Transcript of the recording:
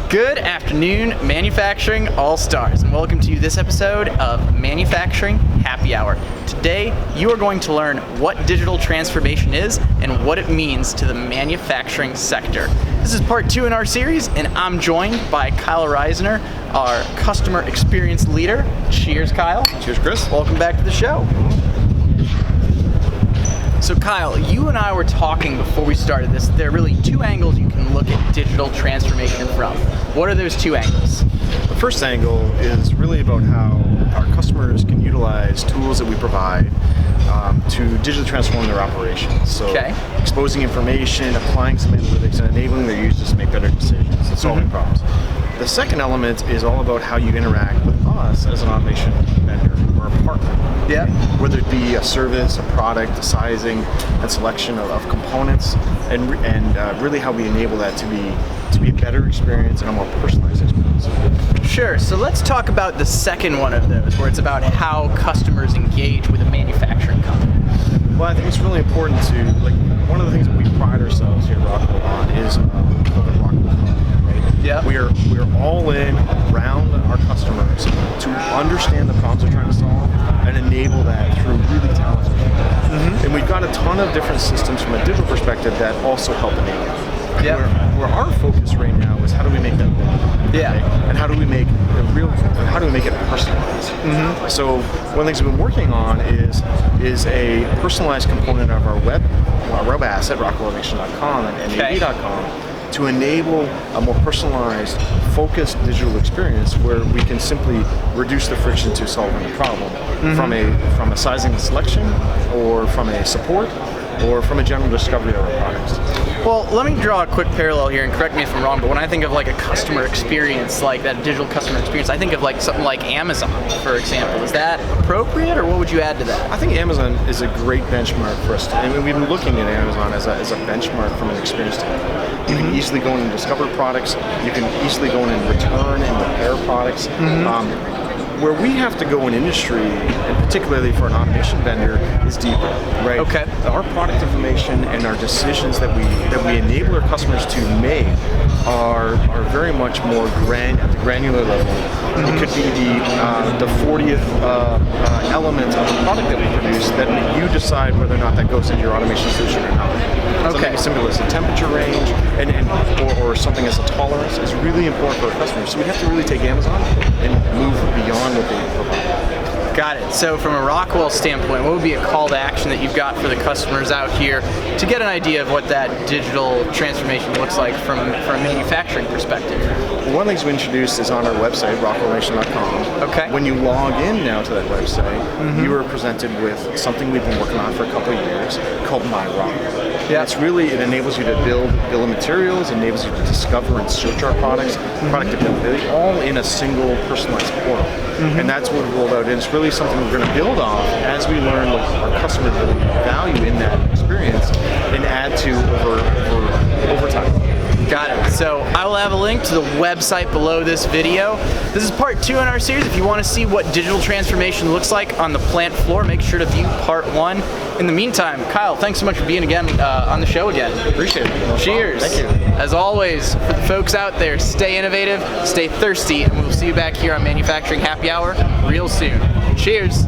Good afternoon, Manufacturing All-Stars, and welcome to this episode of Manufacturing Happy Hour. Today, you are going to learn what digital transformation is and what it means to the manufacturing sector. This is part 2 in our series, and I'm joined by Kyle Reissner, our customer experience leader. Cheers, Kyle. Cheers, Chris. Welcome back to the show. So Kyle, you and I were talking before we started this. There are really 2 angles you can look at digital transformation from. What are those 2 angles? The first angle is really about how our customers can utilize tools that we provide to digitally transform their operations. So exposing information, applying some analytics, and enabling their users to make better decisions and solving problems. The second element is all about how you interact with us as an automation vendor or a partner. Yeah. Whether it be a service, a product, the sizing and selection of components, and really how we enable that to be a better experience and a more personalized experience. Sure. So let's talk about the second one of those, where it's about how customers engage with a manufacturing company. Well, I think it's really important to, one of the things that we pride ourselves here at Rockwell on is the Rockwell. Yeah. We are all in around our customers to understand the problems they're trying to solve and enable that through really talented people. And we've got a ton of different systems from a digital perspective that also help enable it. Where our focus right now is how do we make that better? Yeah. Okay? And how do we make it personalized? So one of the things we've been working on is a personalized component of our web asset, rockwellautomation.com and nav.com. To enable a more personalized, focused digital experience where we can simply reduce the friction to solving the problem from a sizing and selection, or from a support, or from a general discovery of our products. Well, let me draw a quick parallel here, and correct me if I'm wrong, but when I think of a customer experience, like that digital customer experience, I think of something like Amazon, for example. Is that appropriate, or what would you add to that? I think Amazon is a great benchmark for us. We've been looking at Amazon as a benchmark from an experience standpoint. You can easily go in and discover products. You can easily go in and return and repair products. Where we have to go in industry, and particularly for an automation vendor, is deeper, right? Okay. Our product information and our decisions that we enable our customers to make are very much more at the granular level. It could be the 40th element of the product that we produce that you decide whether or not that goes into your automation solution or not. Something as simple as a temperature range or something as a tolerance is really important for our customers. So we have to really take Amazon and move beyond what they provide. Got it. So from a Rockwell standpoint, what would be a call to action that you've got for the customers out here to get an idea of what that digital transformation looks like from a manufacturing perspective? Well, one of the things we introduced is on our website, rockwellautomation.com. Okay. When you log in now to that website, you are presented with something we've been working on for a couple of years called My Rockwell. Yeah. It enables you to build bill of materials, enables you to discover and search our products, product availability, all in a single personalized portal. And that's what we rolled out. And it's really something we're going to build on as we learn what our customers really value in that experience and add to over time. Got it. So I will have a link to the website below this video. This is part 2 in our series. If you want to see what digital transformation looks like on the plant floor, make sure to view part 1. In the meantime, Kyle, thanks so much for being on the show again. Appreciate it. Cheers. Thank you. As always, for the folks out there, stay innovative, stay thirsty, and we'll see you back here on Manufacturing Happy Hour real soon. Cheers.